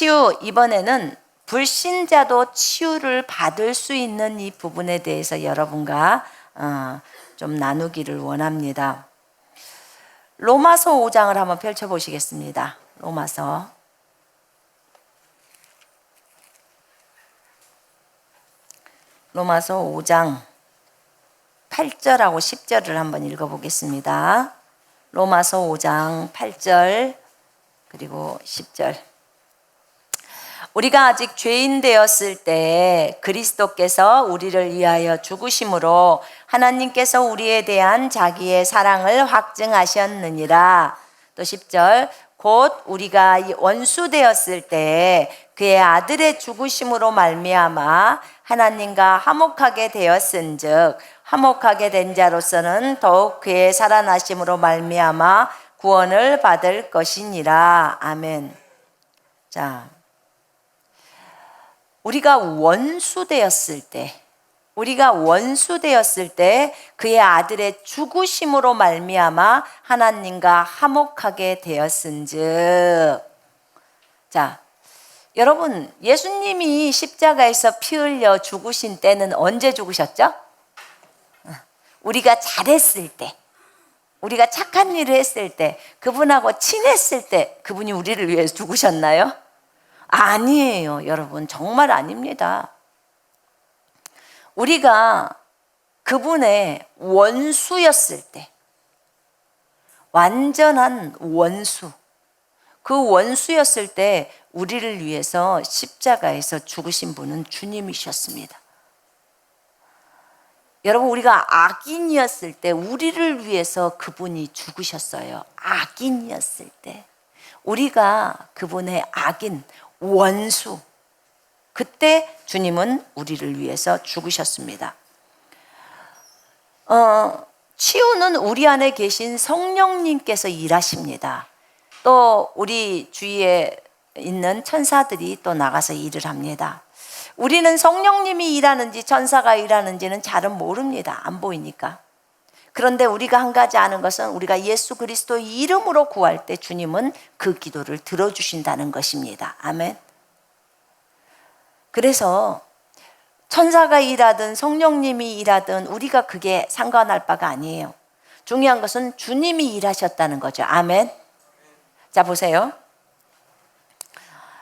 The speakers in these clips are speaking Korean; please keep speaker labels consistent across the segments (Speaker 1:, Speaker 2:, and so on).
Speaker 1: 치유, 이번에는 불신자도 치유를 받을 수 있는 이 부분에 대해서 여러분과 좀 나누기를 원합니다. 로마서 5장을 한번 펼쳐보시겠습니다. 로마서 5장 8절하고 10절을 한번 읽어보겠습니다. 로마서 5장 8절 그리고 10절. 우리가 아직 죄인 되었을 때 그리스도께서 우리를 위하여 죽으심으로 하나님께서 우리에 대한 자기의 사랑을 확증하셨느니라. 또 10절. 곧 우리가 원수 되었을 때 그의 아들의 죽으심으로 말미암아 하나님과 화목하게 되었은즉 화목하게 된 자로서는 더욱 그의 살아나심으로 말미암아 구원을 받을 것이니라. 아멘. 자, 우리가 원수 되었을 때 그의 아들의 죽으심으로 말미암아 하나님과 화목하게 되었은즉. 자, 여러분, 예수님이 십자가에서 피 흘려 죽으신 때는 언제 죽으셨죠? 우리가 잘했을 때, 우리가 착한 일을 했을 때, 그분하고 친했을 때 그분이 우리를 위해서 죽으셨나요? 아니에요, 여러분. 정말 아닙니다. 우리가 그분의 원수였을 때, 완전한 원수, 그 원수였을 때 우리를 위해서 십자가에서 죽으신 분은 주님이셨습니다. 여러분, 우리가 악인이었을 때 우리를 위해서 그분이 죽으셨어요. 악인이었을 때 우리가 그분의 악인, 원수, 그때 주님은 우리를 위해서 죽으셨습니다. 치유는 우리 안에 계신 성령님께서 일하십니다. 또 우리 주위에 있는 천사들이 또 나가서 일을 합니다. 우리는 성령님이 일하는지 천사가 일하는지는 잘은 모릅니다. 안 보이니까. 그런데 우리가 한 가지 아는 것은 우리가 예수 그리스도의 이름으로 구할 때 주님은 그 기도를 들어주신다는 것입니다. 아멘. 그래서 천사가 일하든 성령님이 일하든 우리가 그게 상관할 바가 아니에요. 중요한 것은 주님이 일하셨다는 거죠. 아멘. 자, 보세요.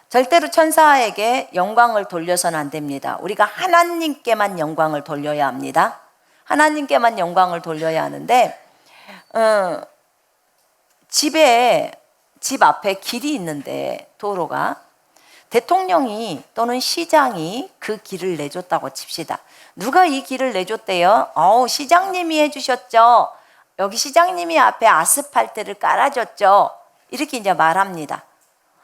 Speaker 1: 절대로 천사에게 영광을 돌려서는 안 됩니다. 우리가 하나님께만 영광을 돌려야 합니다. 하나님께만 영광을 돌려야 하는데, 집 앞에 길이 있는데, 도로가, 대통령이 또는 시장이 그 길을 내줬다고 칩시다. 누가 이 길을 내줬대요? 시장님이 해주셨죠. 여기 시장님이 앞에 아스팔트를 깔아줬죠. 이렇게 이제 말합니다.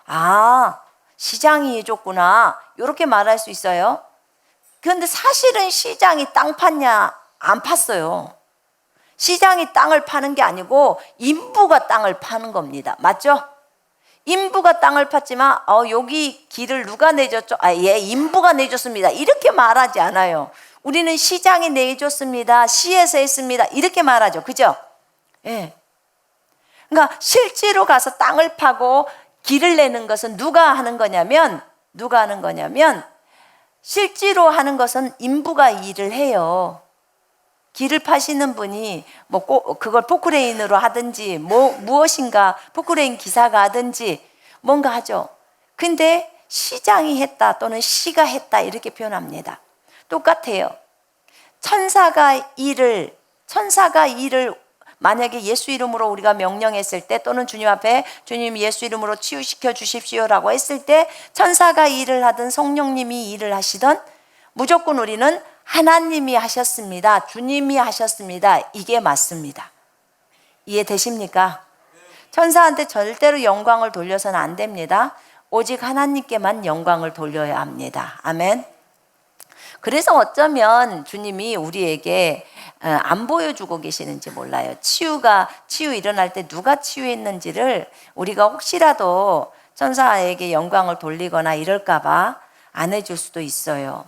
Speaker 1: 아, 시장이 해줬구나, 이렇게 말할 수 있어요. 그런데 사실은 시장이 땅 팠냐? 안 팠어요. 시장이 땅을 파는 게 아니고 인부가 땅을 파는 겁니다. 맞죠? 인부가 땅을 팠지만 여기 길을 누가 내줬죠? 인부가 내줬습니다, 이렇게 말하지 않아요. 우리는 시장이 내줬습니다, 시에서 했습니다, 이렇게 말하죠. 그죠? 예. 그러니까 실제로 가서 땅을 파고 길을 내는 것은 누가 하는 거냐면 실제로 하는 것은 인부가 일을 해요. 길을 파시는 분이 그걸 포크레인으로 하든지 무엇인가 포크레인 기사가 하든지 뭔가 하죠. 근데 시장이 했다 또는 시가 했다 이렇게 표현합니다. 똑같아요. 천사가 일을 만약에 예수 이름으로 우리가 명령했을 때, 또는 주님 앞에 주님 예수 이름으로 치유시켜 주십시오라고 했을 때, 천사가 일을 하든 성령님이 일을 하시든 무조건 우리는 하나님이 하셨습니다, 주님이 하셨습니다, 이게 맞습니다. 이해되십니까? 천사한테 절대로 영광을 돌려서는 안 됩니다. 오직 하나님께만 영광을 돌려야 합니다. 아멘. 그래서 어쩌면 주님이 우리에게 안 보여주고 계시는지 몰라요. 치유 일어날 때 누가 치유했는지를 우리가 혹시라도 천사에게 영광을 돌리거나 이럴까봐 안 해줄 수도 있어요.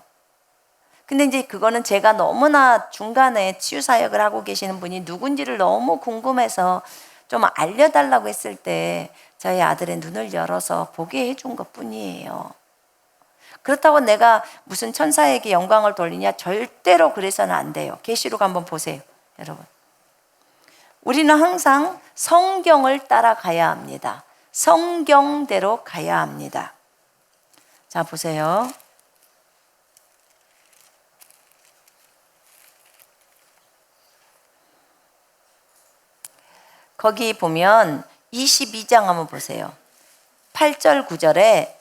Speaker 1: 근데 이제 그거는 제가 너무나 중간에 치유 사역을 하고 계시는 분이 누군지를 너무 궁금해서 좀 알려달라고 했을 때 저희 아들의 눈을 열어서 보게 해준 것 뿐이에요. 그렇다고 내가 무슨 천사에게 영광을 돌리냐? 절대로 그래서는 안 돼요. 계시록 한번 보세요, 여러분. 우리는 항상 성경을 따라가야 합니다. 성경대로 가야 합니다. 자, 보세요. 거기 보면 22장 한번 보세요. 8절 9절에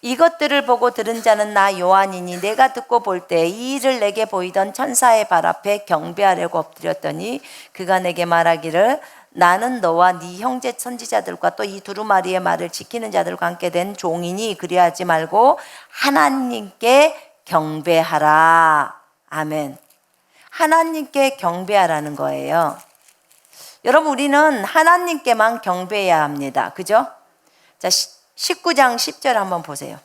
Speaker 1: 이것들을 보고 들은 자는 나 요한이니 내가 듣고 볼 때 이 일을 내게 보이던 천사의 발 앞에 경배하려고 엎드렸더니 그가 내게 말하기를 나는 너와 네 형제 선지자들과 또 이 두루마리의 말을 지키는 자들과 함께 된 종이니 그리하지 말고 하나님께 경배하라. 아멘. 하나님께 경배하라는 거예요. 여러분, 우리는 하나님께만 경배해야 합니다. 그죠? 자, 19장 10절 한번 보세요.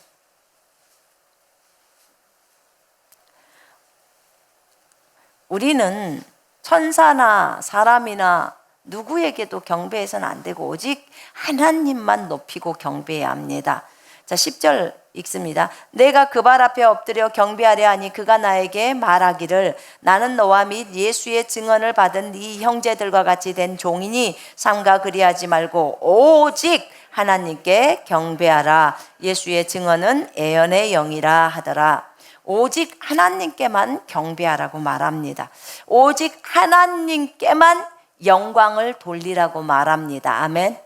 Speaker 1: 우리는 천사나 사람이나 누구에게도 경배해서는 안 되고 오직 하나님만 높이고 경배해야 합니다. 자, 10절 읽습니다. 내가 그 발 앞에 엎드려 경배하려 하니 그가 나에게 말하기를 나는 너와 및 예수의 증언을 받은 네 형제들과 같이 된 종이니 삼가 그리하지 말고 오직 하나님께 경배하라. 예수의 증언은 애언의 영이라 하더라. 오직 하나님께만 경배하라고 말합니다. 오직 하나님께만 영광을 돌리라고 말합니다. 아멘.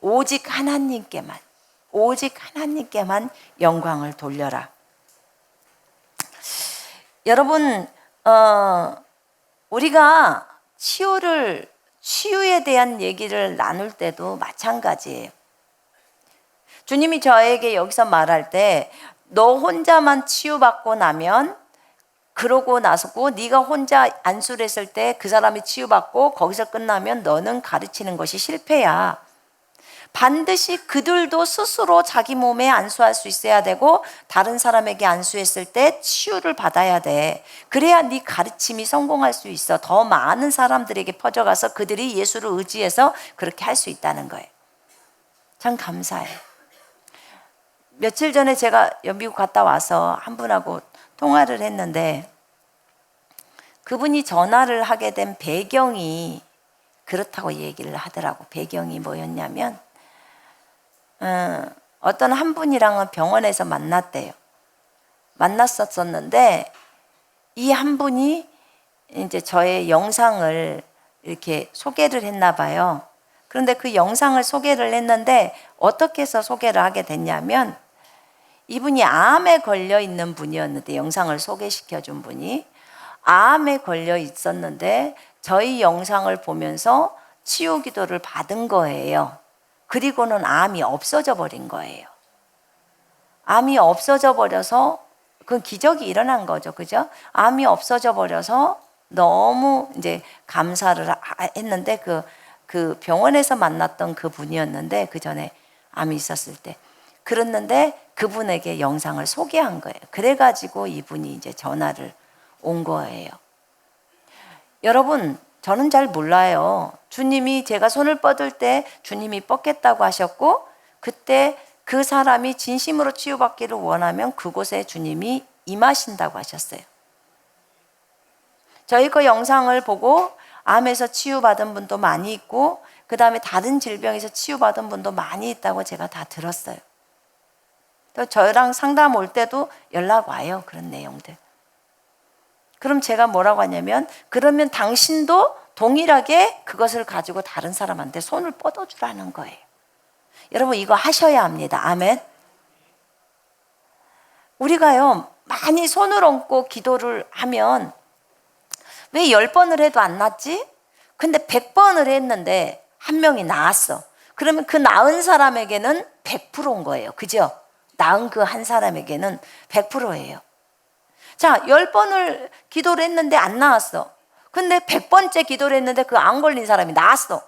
Speaker 1: 오직 하나님께만, 오직 하나님께만 영광을 돌려라. 여러분, 우리가 치유에 대한 얘기를 나눌 때도 마찬가지예요. 주님이 저에게 여기서 말할 때 너 혼자만 치유받고 나면 그러고 나서고 네가 혼자 안수를 했을 때 그 사람이 치유받고 거기서 끝나면 너는 가르치는 것이 실패야. 반드시 그들도 스스로 자기 몸에 안수할 수 있어야 되고 다른 사람에게 안수했을 때 치유를 받아야 돼. 그래야 네 가르침이 성공할 수 있어. 더 많은 사람들에게 퍼져가서 그들이 예수를 의지해서 그렇게 할 수 있다는 거예요. 참 감사해요. 며칠 전에 제가 미국 갔다 와서 한 분하고 통화를 했는데 그분이 전화를 하게 된 배경이 그렇다고 얘기를 하더라고. 배경이 뭐였냐면 어떤 한 분이랑은 병원에서 만났대요. 만났었는데 이 한 분이 이제 저의 영상을 이렇게 소개를 했나 봐요. 그런데 그 영상을 소개를 했는데 어떻게 해서 소개를 하게 됐냐면 이분이 암에 걸려 있는 분이었는데 영상을 소개시켜 준 분이 암에 걸려 있었는데 저희 영상을 보면서 치유 기도를 받은 거예요. 그리고는 암이 없어져 버린 거예요. 암이 없어져 버려서 그 기적이 일어난 거죠. 그죠? 암이 없어져 버려서 너무 이제 감사를 했는데 그 병원에서 만났던 그 분이었는데 그 전에 암이 있었을 때 그랬는데 그분에게 영상을 소개한 거예요. 그래가지고 이분이 이제 전화를 온 거예요. 여러분, 저는 잘 몰라요. 주님이 제가 손을 뻗을 때 주님이 뻗겠다고 하셨고 그때 그 사람이 진심으로 치유받기를 원하면 그곳에 주님이 임하신다고 하셨어요. 저희 그 영상을 보고 암에서 치유받은 분도 많이 있고 그 다음에 다른 질병에서 치유받은 분도 많이 있다고 제가 다 들었어요. 또 저랑 상담 올 때도 연락 와요. 그런 내용들. 그럼 제가 뭐라고 하냐면 그러면 당신도 동일하게 그것을 가지고 다른 사람한테 손을 뻗어주라는 거예요. 여러분 이거 하셔야 합니다. 아멘. 우리가요 많이 손을 얹고 기도를 하면 왜 10번을 해도 안 낫지? 근데 100번을 했는데 한 명이 나았어. 그러면 그 나은 사람에게는 100%인 거예요. 그죠? 나은 그 한 사람에게는 100%예요. 자, 10번을 기도를 했는데 안 나았어. 근데 100번째 기도를 했는데 그 안 걸린 사람이 나았어.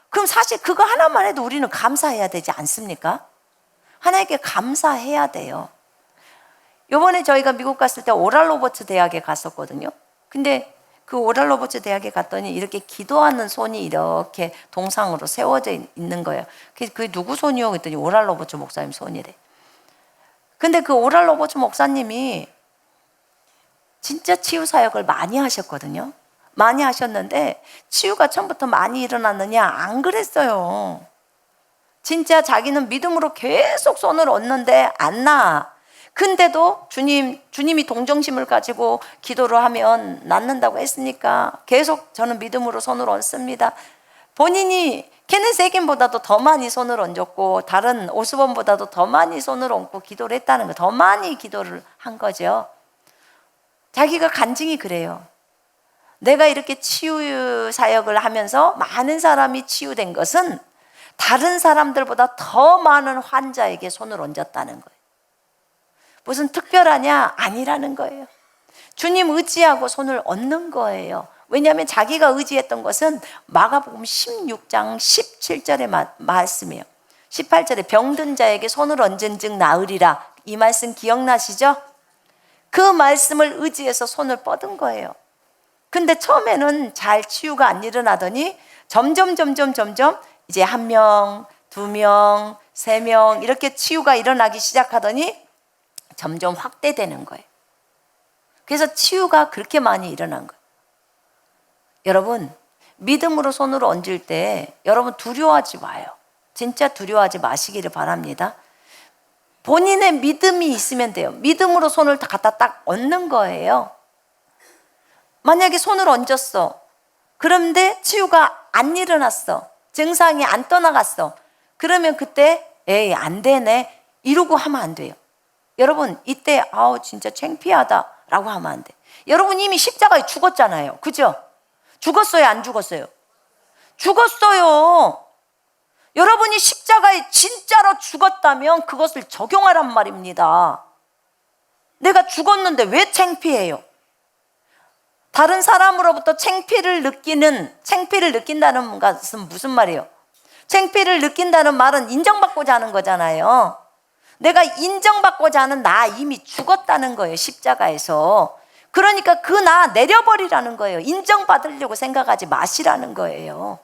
Speaker 1: 그럼 사실 그거 하나만 해도 우리는 감사해야 되지 않습니까? 하나님께 감사해야 돼요. 요번에 저희가 미국 갔을 때 오랄 로버츠 대학에 갔었거든요. 근데 그 오랄 로버츠 대학에 갔더니 이렇게 기도하는 손이 이렇게 동상으로 세워져 있는 거예요. 그게 누구 손이요? 그랬더니 오랄 로버츠 목사님 손이래. 근데 그 오랄 로버츠 목사님이 진짜 치유 사역을 많이 하셨거든요. 많이 하셨는데 치유가 처음부터 많이 일어났느냐? 안 그랬어요. 진짜 자기는 믿음으로 계속 손을 얹는데 안 나. 근데도 주님이 동정심을 가지고 기도를 하면 낫는다고 했으니까 계속 저는 믿음으로 손을 얹습니다. 본인이 케넨 세긴보다도 더 많이 손을 얹었고 다른 오스본보다도 더 많이 손을 얹고 기도를 했다는 거, 더 많이 기도를 한 거죠. 자기가 간증이 그래요. 내가 이렇게 치유 사역을 하면서 많은 사람이 치유된 것은 다른 사람들보다 더 많은 환자에게 손을 얹었다는 거예요. 무슨 특별하냐? 아니라는 거예요. 주님 의지하고 손을 얹는 거예요. 왜냐하면 자기가 의지했던 것은 마가복음 16장 17절의 말씀이에요. 18절에 병든 자에게 손을 얹은 즉 나으리라. 이 말씀 기억나시죠? 그 말씀을 의지해서 손을 뻗은 거예요. 근데 처음에는 잘 치유가 안 일어나더니 점점 이제 1명, 2명, 3명 이렇게 치유가 일어나기 시작하더니 점점 확대되는 거예요. 그래서 치유가 그렇게 많이 일어난 거예요. 여러분, 믿음으로 손으로 얹을 때 여러분 두려워하지 마요. 진짜 두려워하지 마시기를 바랍니다. 본인의 믿음이 있으면 돼요. 믿음으로 손을 갖다 딱 얹는 거예요. 만약에 손을 얹었어. 그런데 치유가 안 일어났어. 증상이 안 떠나갔어. 그러면 그때 에이 안 되네 이러고 하면 안 돼요. 여러분 이때 아우 진짜 창피하다 라고 하면 안 돼. 여러분 이미 십자가에 죽었잖아요. 그죠? 죽었어요? 안 죽었어요? 죽었어요. 여러분이 십자가에 진짜로 죽었다면 그것을 적용하란 말입니다. 내가 죽었는데 왜 창피해요? 다른 사람으로부터 창피를 느낀다는 것은 무슨 말이에요? 창피를 느낀다는 말은 인정받고자 하는 거잖아요. 내가 인정받고자 하는 나 이미 죽었다는 거예요. 십자가에서. 그러니까 그 나 내려버리라는 거예요. 인정받으려고 생각하지 마시라는 거예요.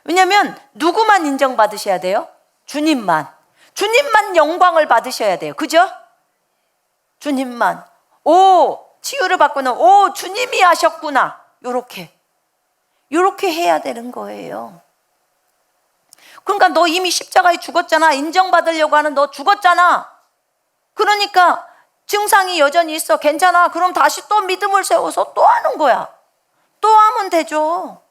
Speaker 1: 왜냐하면 누구만 인정받으셔야 돼요? 주님만 영광을 받으셔야 돼요. 그죠? 주님만. 치유를 받고는 주님이 하셨구나. 요렇게 해야 되는 거예요. 그러니까 너 이미 십자가에 죽었잖아. 인정받으려고 하는 너 죽었잖아. 그러니까 증상이 여전히 있어. 괜찮아. 그럼 다시 또 믿음을 세워서 또 하는 거야. 또 하면 되죠.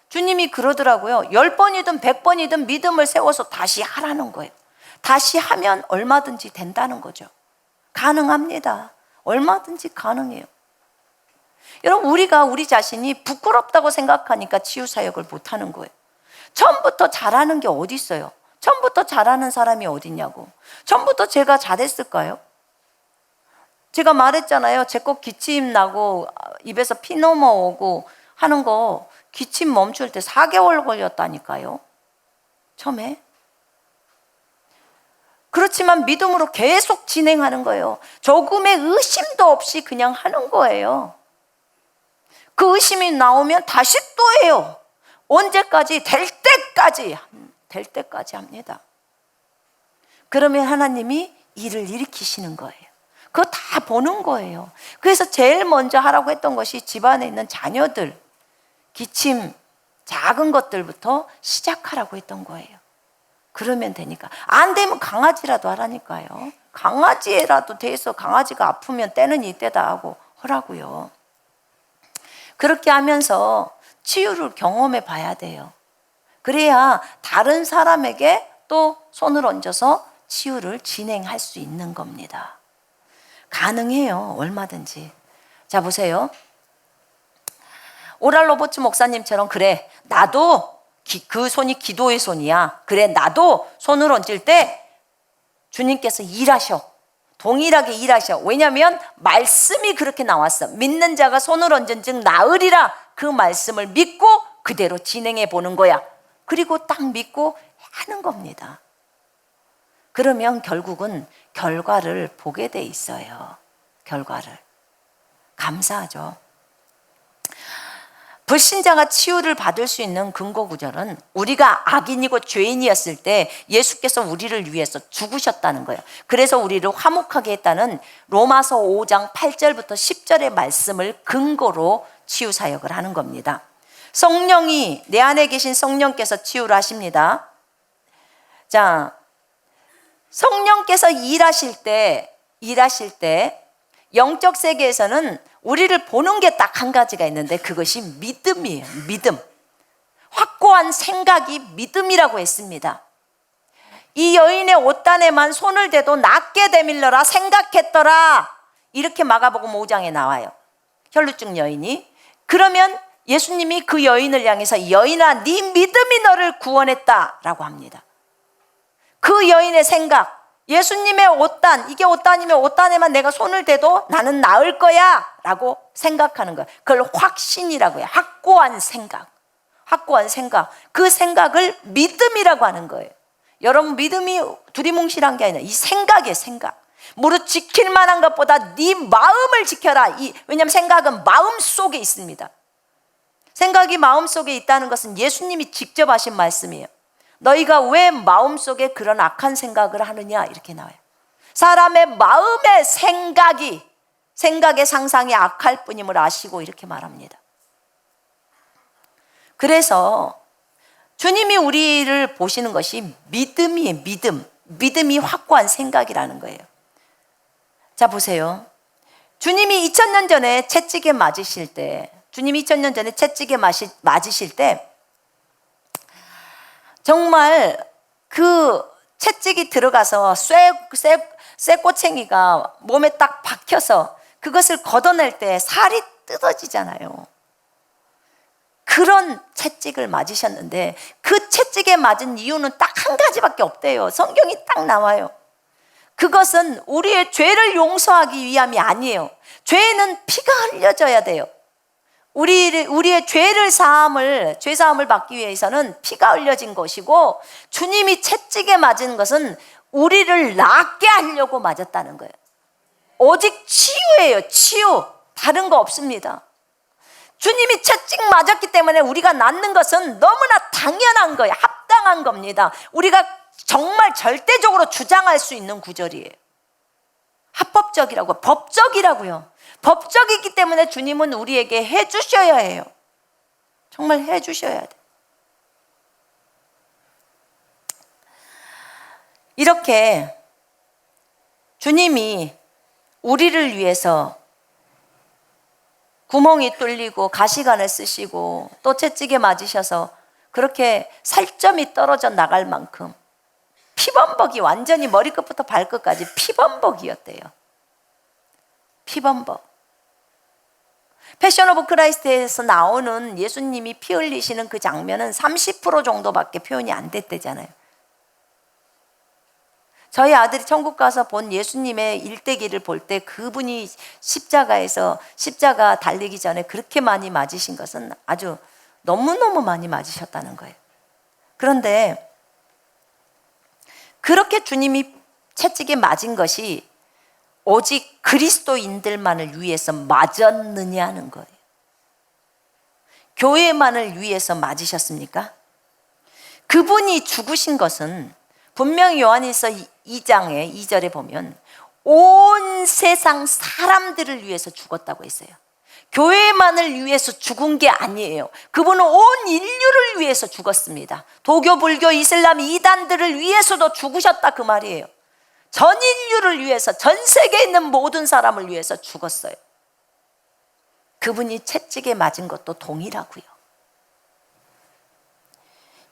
Speaker 1: 주님이 그러더라고요. 10번이든 100번이든 믿음을 세워서 다시 하라는 거예요. 다시 하면 얼마든지 된다는 거죠. 가능합니다. 얼마든지 가능해요. 여러분 우리가 우리 자신이 부끄럽다고 생각하니까 치유사역을 못하는 거예요. 처음부터 잘하는 게 어디 있어요? 처음부터 잘하는 사람이 어디 있냐고. 처음부터 제가 잘했을까요? 제가 말했잖아요. 제 거 기침 나고 입에서 피 넘어오고 하는 거 기침 멈출 때 4개월 걸렸다니까요. 처음에. 그렇지만 믿음으로 계속 진행하는 거예요. 조금의 의심도 없이 그냥 하는 거예요. 그 의심이 나오면 다시 또 해요. 언제까지? 될 때까지 합니다. 그러면 하나님이 일을 일으키시는 거예요. 그거 다 보는 거예요. 그래서 제일 먼저 하라고 했던 것이 집안에 있는 자녀들, 기침, 작은 것들부터 시작하라고 했던 거예요. 그러면 되니까. 안 되면 강아지라도 하라니까요. 강아지라도 돼서 강아지가 아프면 때는 이때다 하고 하라고요. 그렇게 하면서 치유를 경험해 봐야 돼요. 그래야 다른 사람에게 또 손을 얹어서 치유를 진행할 수 있는 겁니다. 가능해요. 얼마든지. 자 보세요. 오랄 로버츠 목사님처럼 그래 나도 그 손이 기도의 손이야. 그래 나도 손을 얹을 때 주님께서 일하셔. 동일하게 일하셔. 왜냐하면 말씀이 그렇게 나왔어. 믿는 자가 손을 얹은 즉 나으리라. 그 말씀을 믿고 그대로 진행해 보는 거야. 그리고 딱 믿고 하는 겁니다. 그러면 결국은 결과를 보게 돼 있어요. 결과를. 감사하죠. 불신자가 치유를 받을 수 있는 근거 구절은 우리가 악인이고 죄인이었을 때 예수께서 우리를 위해서 죽으셨다는 거예요. 그래서 우리를 화목하게 했다는 로마서 5장 8절부터 10절의 말씀을 근거로 치유 사역을 하는 겁니다. 성령이, 내 안에 계신 성령께서 치유를 하십니다. 자, 성령께서 일하실 때 영적 세계에서는 우리를 보는 게 딱 한 가지가 있는데 그것이 믿음이에요. 믿음. 확고한 생각이 믿음이라고 했습니다. 이 여인의 옷단에만 손을 대도 낫게 되밀러라 생각했더라. 이렇게 마가복음 5장에 나와요. 혈루증 여인이. 그러면 예수님이 그 여인을 향해서 여인아, 네 믿음이 너를 구원했다라고 합니다. 그 여인의 생각, 예수님의 옷단, 이게 옷단이면 옷단에만 내가 손을 대도 나는 나을 거야 라고 생각하는 거예요. 그걸 확신이라고 해요. 확고한 생각. 그 생각을 믿음이라고 하는 거예요. 여러분, 믿음이 두리뭉실한 게 아니라 이 생각이에요. 생각. 무릇 지킬 만한 것보다 네 마음을 지켜라. 왜냐하면 생각은 마음속에 있습니다. 생각이 마음속에 있다는 것은 예수님이 직접 하신 말씀이에요. 너희가 왜 마음속에 그런 악한 생각을 하느냐 이렇게 나와요. 사람의 마음의 생각의 상상이 악할 뿐임을 아시고 이렇게 말합니다. 그래서 주님이 우리를 보시는 것이 믿음이에요. 믿음이 확고한 생각이라는 거예요. 자, 보세요. 주님이 2000년 전에 채찍에 맞으실 때 정말 그 채찍이 들어가서 쇠꼬챙이가 몸에 딱 박혀서 그것을 걷어낼 때 살이 뜯어지잖아요. 그런 채찍을 맞으셨는데 그 채찍에 맞은 이유는 딱 한 가지밖에 없대요. 성경이 딱 나와요. 그것은 우리의 죄를 용서하기 위함이 아니에요. 죄는 피가 흘려져야 돼요. 우리의 죄 사함을 받기 위해서는 피가 흘려진 것이고, 주님이 채찍에 맞은 것은 우리를 낫게 하려고 맞았다는 거예요. 오직 치유예요. 치유. 다른 거 없습니다. 주님이 채찍 맞았기 때문에 우리가 낫는 것은 너무나 당연한 거예요. 합당한 겁니다. 우리가 정말 절대적으로 주장할 수 있는 구절이에요. 합법적이라고, 법적이라고요. 법적이기 때문에 주님은 우리에게 해주셔야 해요. 정말 해주셔야 돼. 이렇게 주님이 우리를 위해서 구멍이 뚫리고 가시관을 쓰시고 또 채찍에 맞으셔서 그렇게 살점이 떨어져 나갈 만큼 피범벅이 완전히 머리끝부터 발끝까지 피범벅이었대요. 피범벅. 패션 오브 크라이스트에서 나오는 예수님이 피 흘리시는 그 장면은 30% 정도밖에 표현이 안 됐대잖아요. 저희 아들이 천국 가서 본 예수님의 일대기를 볼 때 그분이 십자가 달리기 전에 그렇게 많이 맞으신 것은 아주 너무너무 많이 맞으셨다는 거예요. 그런데 그렇게 주님이 채찍에 맞은 것이 오직 그리스도인들만을 위해서 맞았느냐는 거예요. 교회만을 위해서 맞으셨습니까? 그분이 죽으신 것은 분명히 요한일서 2장의 2절에 보면 온 세상 사람들을 위해서 죽었다고 했어요. 교회만을 위해서 죽은 게 아니에요. 그분은 온 인류를 위해서 죽었습니다. 도교, 불교, 이슬람, 이단들을 위해서도 죽으셨다 그 말이에요. 전 인류를 위해서, 전 세계에 있는 모든 사람을 위해서 죽었어요. 그분이 채찍에 맞은 것도 동일하고요.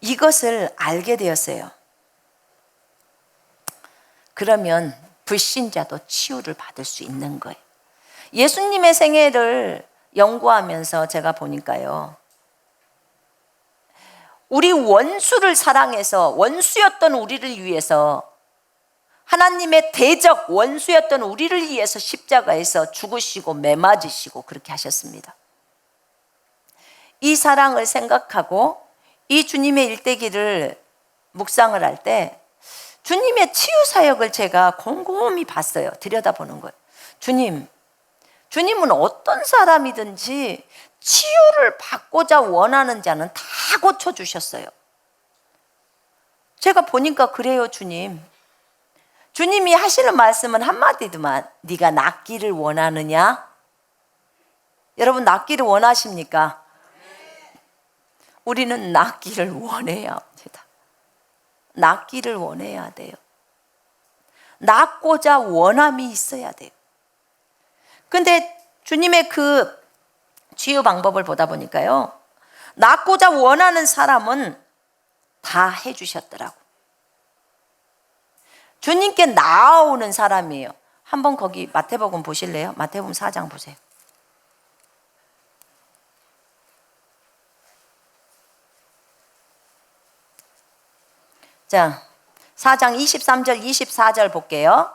Speaker 1: 이것을 알게 되었어요. 그러면 불신자도 치유를 받을 수 있는 거예요. 예수님의 생애를 연구하면서 제가 보니까요, 우리 원수를 사랑해서 원수였던 우리를 위해서, 하나님의 대적 원수였던 우리를 위해서 십자가에서 죽으시고 매맞으시고 그렇게 하셨습니다. 이 사랑을 생각하고 이 주님의 일대기를 묵상을 할 때 주님의 치유 사역을 제가 곰곰이 봤어요. 들여다보는 거예요. 주님은 어떤 사람이든지 치유를 받고자 원하는 자는 다 고쳐주셨어요. 제가 보니까 그래요, 주님. 주님이 하시는 말씀은 한마디더만, 네가 낫기를 원하느냐? 여러분, 낫기를 원하십니까? 우리는 낫기를 원해야 합니다. 낫기를 원해야 돼요. 낫고자 원함이 있어야 돼요. 근데 주님의 그 치유 방법을 보다 보니까요, 낫고자 원하는 사람은 다 해주셨더라고. 주님께 나아오는 사람이에요. 한번 거기 마태복음 보실래요? 마태복음 4장 보세요. 자, 4장 23절 24절 볼게요.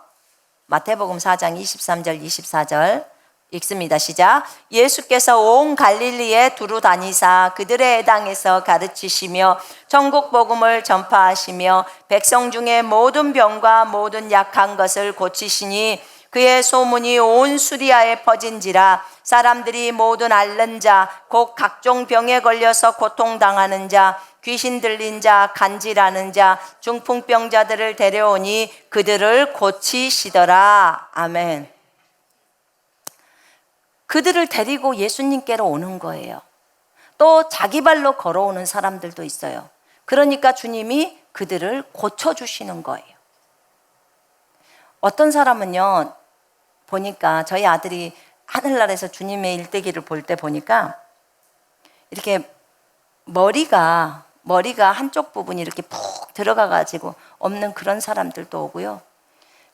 Speaker 1: 마태복음 4장 23절 24절 읽습니다. 시작. 예수께서 온 갈릴리에 두루 다니사 그들의 해당에서 가르치시며 천국 복음을 전파하시며 백성 중에 모든 병과 모든 약한 것을 고치시니 그의 소문이 온 수리아에 퍼진지라. 사람들이 모든 앓는 자 곧 각종 병에 걸려서 고통당하는 자 귀신 들린 자 간질하는 자 중풍병자들을 데려오니 그들을 고치시더라. 아멘. 그들을 데리고 예수님께로 오는 거예요. 또 자기 발로 걸어오는 사람들도 있어요. 그러니까 주님이 그들을 고쳐주시는 거예요. 어떤 사람은요, 보니까 저희 아들이 하늘나라에서 주님의 일대기를 볼 때 보니까 이렇게 머리가 한쪽 부분이 이렇게 푹 들어가가지고 없는 그런 사람들도 오고요.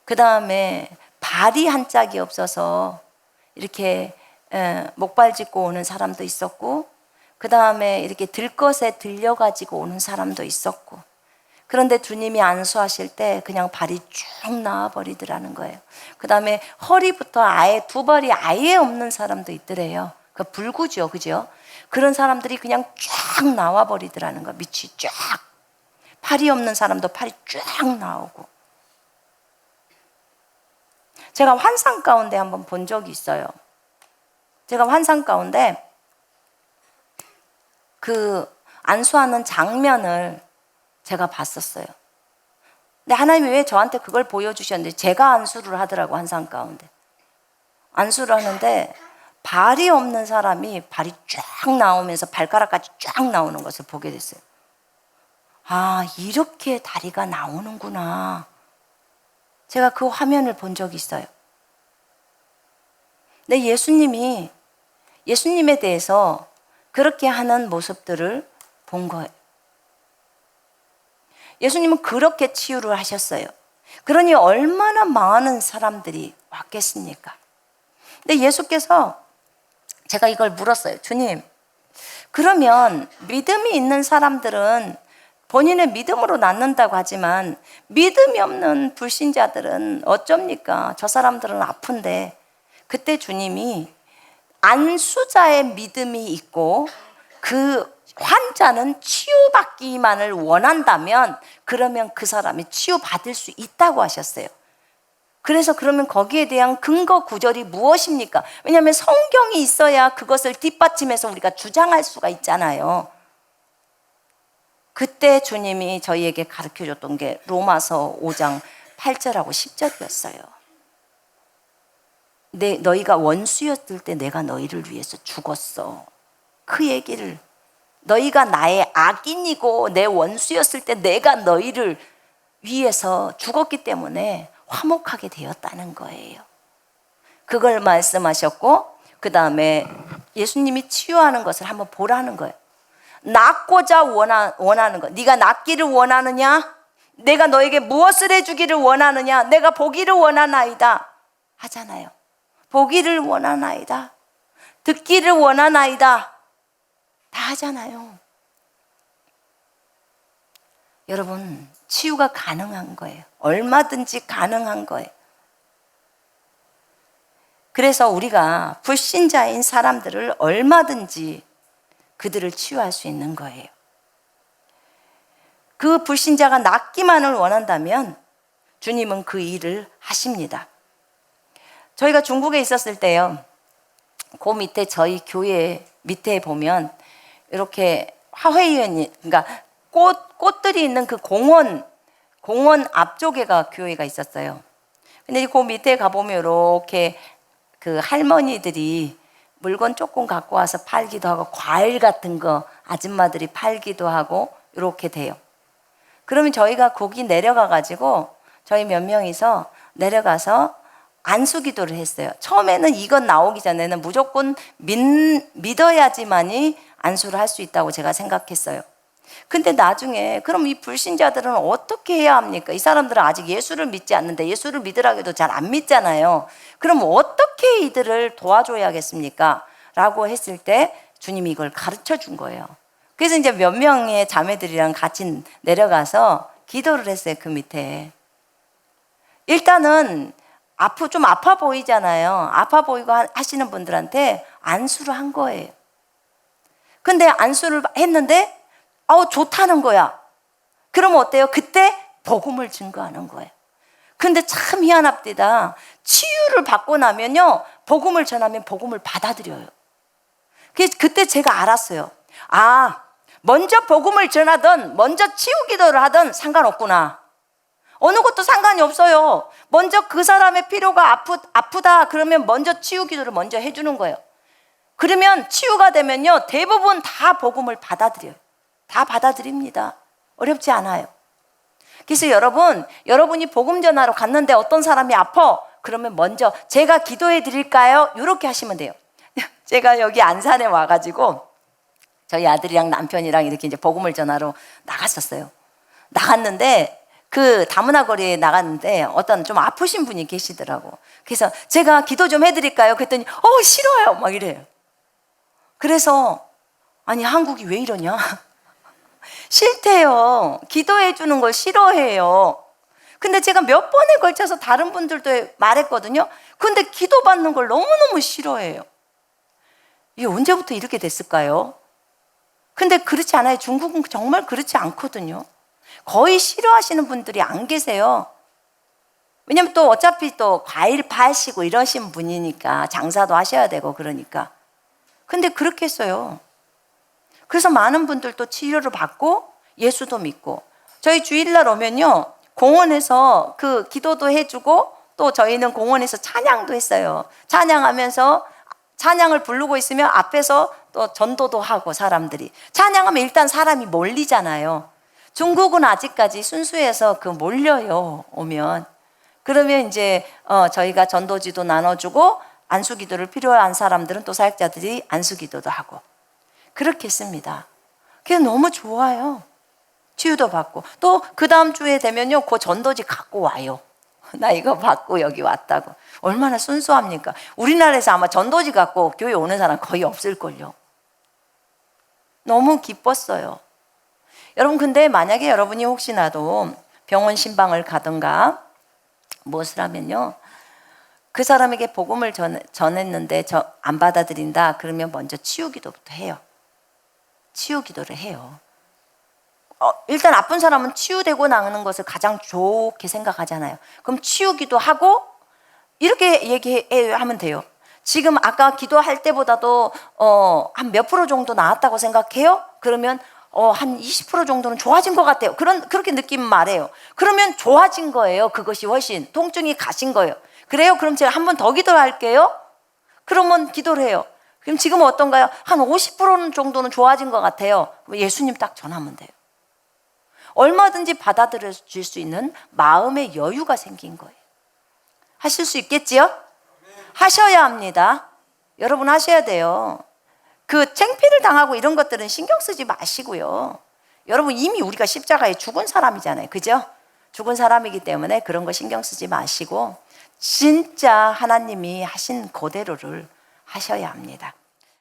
Speaker 1: 그 다음에 발이 한 짝이 없어서 이렇게 목발 짚고 오는 사람도 있었고, 그 다음에 이렇게 들것에 들려가지고 오는 사람도 있었고, 그런데 주님이 안수하실 때 그냥 발이 쭉 나와버리더라는 거예요. 그 다음에 허리부터 아예 두 발이 아예 없는 사람도 있더래요. 그 불구죠, 그죠? 그런 사람들이 그냥 쫙 나와버리더라는 거, 밑이 쫙. 팔이 없는 사람도 팔이 쫙 나오고. 제가 환상 가운데 한번 본 적이 있어요. 제가 환상 가운데 그 안수하는 장면을 제가 봤었어요. 근데 하나님이 왜 저한테 그걸 보여주셨는데, 제가 안수를 하더라고, 환상 가운데. 안수를 하는데 발이 없는 사람이 발이 쫙 나오면서 발가락까지 쫙 나오는 것을 보게 됐어요. 아, 이렇게 다리가 나오는구나. 제가 그 화면을 본 적이 있어요. 근데 예수님에 대해서 그렇게 하는 모습들을 본 거예요. 예수님은 그렇게 치유를 하셨어요. 그러니 얼마나 많은 사람들이 왔겠습니까? 근데 예수께서, 제가 이걸 물었어요. 주님, 그러면 믿음이 있는 사람들은 본인의 믿음으로 낫는다고 하지만 믿음이 없는 불신자들은 어쩝니까? 저 사람들은 아픈데. 그때 주님이 안수자의 믿음이 있고 그 환자는 치유받기만을 원한다면 그러면 그 사람이 치유받을 수 있다고 하셨어요. 그래서 그러면 거기에 대한 근거 구절이 무엇입니까? 왜냐하면 성경이 있어야 그것을 뒷받침해서 우리가 주장할 수가 있잖아요. 그때 주님이 저희에게 가르쳐줬던 게 로마서 5장 8절하고 10절이었어요. 너희가 원수였을 때 내가 너희를 위해서 죽었어. 그 얘기를, 너희가 나의 악인이고 내 원수였을 때 내가 너희를 위해서 죽었기 때문에 화목하게 되었다는 거예요. 그걸 말씀하셨고, 그 다음에 예수님이 치유하는 것을 한번 보라는 거예요. 낫고자 원하는 것. 네가 낫기를 원하느냐? 내가 너에게 무엇을 해주기를 원하느냐? 내가 보기를 원하나이다 하잖아요. 보기를 원하나이다, 듣기를 원하나이다 다 하잖아요. 여러분, 치유가 가능한 거예요. 얼마든지 가능한 거예요. 그래서 우리가 불신자인 사람들을 얼마든지 그들을 치유할 수 있는 거예요. 그 불신자가 낫기만을 원한다면 주님은 그 일을 하십니다. 저희가 중국에 있었을 때요, 그 밑에 저희 교회 밑에 보면 이렇게 화훼연이, 그러니까 꽃들이 있는 그 공원 앞쪽에가 교회가 있었어요. 근데 그 밑에 가보면 이렇게 그 할머니들이 물건 조금 갖고 와서 팔기도 하고, 과일 같은 거 아줌마들이 팔기도 하고 이렇게 돼요. 그러면 저희가 거기 내려가 가지고 저희 몇 명이서 내려가서 안수 기도를 했어요. 처음에는 이건 나오기 전에는 무조건 믿어야지만이 안수를 할 수 있다고 제가 생각했어요. 근데 나중에 그럼 이 불신자들은 어떻게 해야 합니까? 이 사람들은 아직 예수를 믿지 않는데, 예수를 믿으라고 해도 잘 안 믿잖아요. 그럼 어떻게 이들을 도와줘야겠습니까? 라고 했을 때 주님이 이걸 가르쳐 준 거예요. 그래서 이제 몇 명의 자매들이랑 같이 내려가서 기도를 했어요. 그 밑에. 일단은 좀 아파 보이잖아요. 아파 보이고 하시는 분들한테 안수를 한 거예요. 근데 안수를 했는데 좋다는 거야. 그러면 어때요? 그때 복음을 증거하는 거예요. 근데 참 희한합니다. 치유를 받고 나면요, 복음을 전하면 복음을 받아들여요. 그때 제가 알았어요. 먼저 복음을 전하든 먼저 치유 기도를 하든 상관없구나. 어느 것도 상관이 없어요. 먼저 그 사람의 필요가 아프다 그러면 먼저 치유 기도를 먼저 해주는 거예요. 그러면 치유가 되면요, 대부분 다 복음을 받아들여요. 다 받아들입니다. 어렵지 않아요. 그래서 여러분이 복음 전하러 갔는데 어떤 사람이 아파, 그러면 먼저 제가 기도해 드릴까요? 이렇게 하시면 돼요. 제가 여기 안산에 와가지고 저희 아들이랑 남편이랑 이렇게 이제 복음을 전하러 나갔었어요. 나갔는데 그 다문화 거리에 나갔는데 어떤 좀 아프신 분이 계시더라고. 그래서 제가 기도 좀 해드릴까요? 그랬더니 싫어요 막 이래요. 그래서 아니 한국이 왜 이러냐? 싫대요. 기도해 주는 걸 싫어해요. 근데 제가 몇 번에 걸쳐서 다른 분들도 말했거든요. 근데 기도받는 걸 너무너무 싫어해요. 이게 언제부터 이렇게 됐을까요? 근데 그렇지 않아요. 중국은 정말 그렇지 않거든요. 거의 싫어하시는 분들이 안 계세요. 왜냐면 또 어차피 또 과일 파시고 이러신 분이니까, 장사도 하셔야 되고 그러니까. 근데 그렇게 했어요. 그래서 많은 분들도 치료를 받고 예수도 믿고. 저희 주일날 오면요, 공원에서 그 기도도 해주고 또 저희는 공원에서 찬양도 했어요. 찬양하면서 찬양을 부르고 있으면 앞에서 또 전도도 하고, 사람들이 찬양하면 일단 사람이 몰리잖아요. 중국은 아직까지 순수해서 몰려요. 오면 그러면 이제 저희가 전도지도 나눠주고, 안수기도를 필요한 사람들은 또 사역자들이 안수기도도 하고 그렇게 했습니다. 그게 너무 좋아요. 치유도 받고. 또 그 다음 주에 되면요, 그 전도지 갖고 와요. 나 이거 받고 여기 왔다고. 얼마나 순수합니까? 우리나라에서 아마 전도지 갖고 교회 오는 사람 거의 없을걸요. 너무 기뻤어요. 여러분, 근데 만약에 여러분이 혹시나도 병원 신방을 가든가 무엇을 하면요, 그 사람에게 복음을 전했는데 안 받아들인다 그러면 먼저 치유 기도부터 해요. 치유 기도를 해요. 일단 아픈 사람은 치유되고 나는 것을 가장 좋게 생각하잖아요. 그럼 치유 기도하고 이렇게 얘기하면 돼요. 지금 아까 기도할 때보다도 한 몇 프로 정도 나았다고 생각해요? 그러면 한 20% 정도는 좋아진 것 같아요. 그렇게 느끼면 말해요. 그러면 좋아진 거예요. 그것이 훨씬 통증이 가신 거예요. 그래요? 그럼 제가 한 번 더 기도할게요. 그러면 기도를 해요. 그럼 지금 어떤가요? 한 50% 정도는 좋아진 것 같아요. 예수님 딱 전하면 돼요. 얼마든지 받아들여질 수 있는 마음의 여유가 생긴 거예요. 하실 수 있겠지요? 하셔야 합니다. 여러분 하셔야 돼요. 그 창피를 당하고 이런 것들은 신경 쓰지 마시고요. 여러분 이미 우리가 십자가에 죽은 사람이잖아요. 그죠? 죽은 사람이기 때문에 그런 거 신경 쓰지 마시고 진짜 하나님이 하신 그대로를 하셔야 합니다.